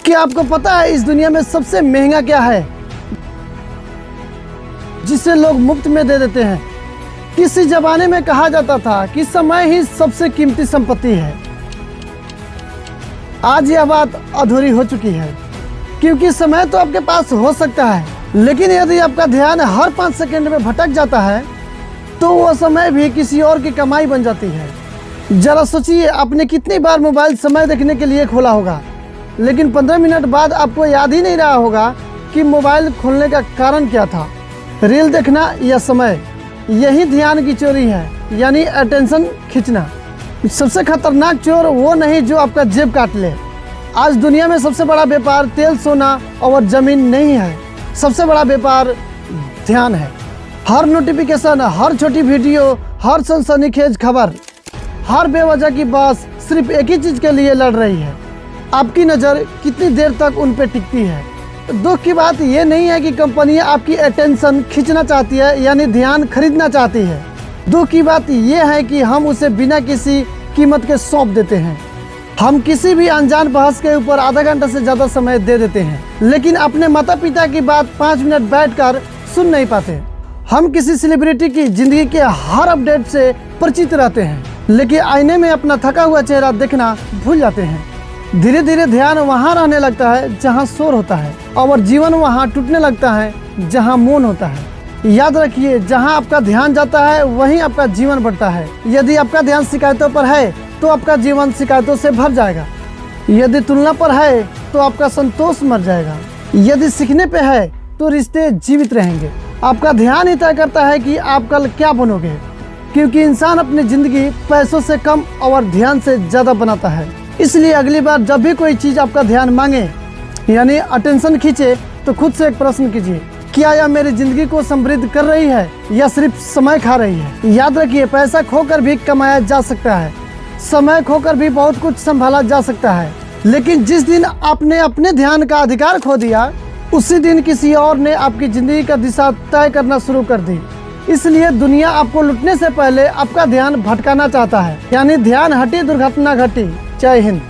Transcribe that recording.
क्या आपको पता है इस दुनिया में सबसे महंगा क्या है जिसे लोग मुफ्त में दे देते हैं? किसी जमाने में कहा जाता था कि समय ही सबसे कीमती संपत्ति है। आज यह बात अधूरी हो चुकी है, क्योंकि समय तो आपके पास हो सकता है, लेकिन यदि आपका ध्यान हर 5 सेकंड में भटक जाता है तो वह समय भी किसी और की कमाई बन जाती है। जरा सोचिए, आपने कितनी बार मोबाइल समय देखने के लिए खोला होगा, लेकिन 15 मिनट बाद आपको याद ही नहीं रहा होगा कि मोबाइल खोलने का कारण क्या था। रील देखना या समय, यही ध्यान की चोरी है, यानी अटेंशन खींचना। सबसे खतरनाक चोर वो नहीं जो आपका जेब काट ले। आज दुनिया में सबसे बड़ा व्यापार तेल, सोना और ज़मीन नहीं है, सबसे बड़ा व्यापार ध्यान है। हर नोटिफिकेशन, हर छोटी वीडियो, हर सनसनीखेज खबर, हर बेवजह की बस सिर्फ एक ही चीज़ के लिए लड़ रही है। आपकी नज़र कितनी देर तक उन पर टिकती है। दुख की बात यह नहीं है कि कंपनियां आपकी अटेंशन खींचना चाहती है, यानी ध्यान खरीदना चाहती है। दुख की बात यह है कि हम उसे बिना किसी कीमत के सौंप देते हैं। हम किसी भी अनजान बहस के ऊपर आधा घंटा से ज़्यादा समय दे देते हैं, लेकिन अपने माता पिता की बात 5 मिनट बैठकर सुन नहीं पाते। हम किसी सेलिब्रिटी की ज़िंदगी के हर अपडेट से परिचित रहते हैं, लेकिन आईने में अपना थका हुआ चेहरा देखना भूल जाते हैं। धीरे धीरे ध्यान वहाँ रहने लगता है जहाँ शोर होता है, और जीवन वहाँ टूटने लगता है जहाँ मौन होता है। याद रखिए, जहाँ आपका ध्यान जाता है वहीं आपका जीवन बढ़ता है। यदि आपका ध्यान शिकायतों पर है तो आपका जीवन शिकायतों से भर जाएगा। यदि तुलना पर है तो आपका संतोष मर जाएगा। यदि सीखने पे है तो रिश्ते जीवित रहेंगे। आपका ध्यान ही तय करता है कि आप कल क्या बनोगे, क्योंकि इंसान अपनी ज़िंदगी पैसों से कम और ध्यान से ज़्यादा बनाता है। इसलिए अगली बार जब भी कोई चीज़ आपका ध्यान मांगे, यानी अटेंशन खींचे, तो खुद से एक प्रश्न कीजिए, क्या यह मेरी ज़िंदगी को समृद्ध कर रही है या सिर्फ समय खा रही है? याद रखिए, पैसा खोकर भी कमाया जा सकता है, समय खोकर भी बहुत कुछ संभाला जा सकता है, लेकिन जिस दिन आपने अपने ध्यान का अधिकार खो दिया, उसी दिन किसी और ने आपकी ज़िंदगी का दिशा तय करना शुरू कर दी। इसलिए दुनिया आपको लुटने से पहले आपका ध्यान भटकाना चाहता है, यानी ध्यान हटी दुर्घटना घटी। जय हिंद।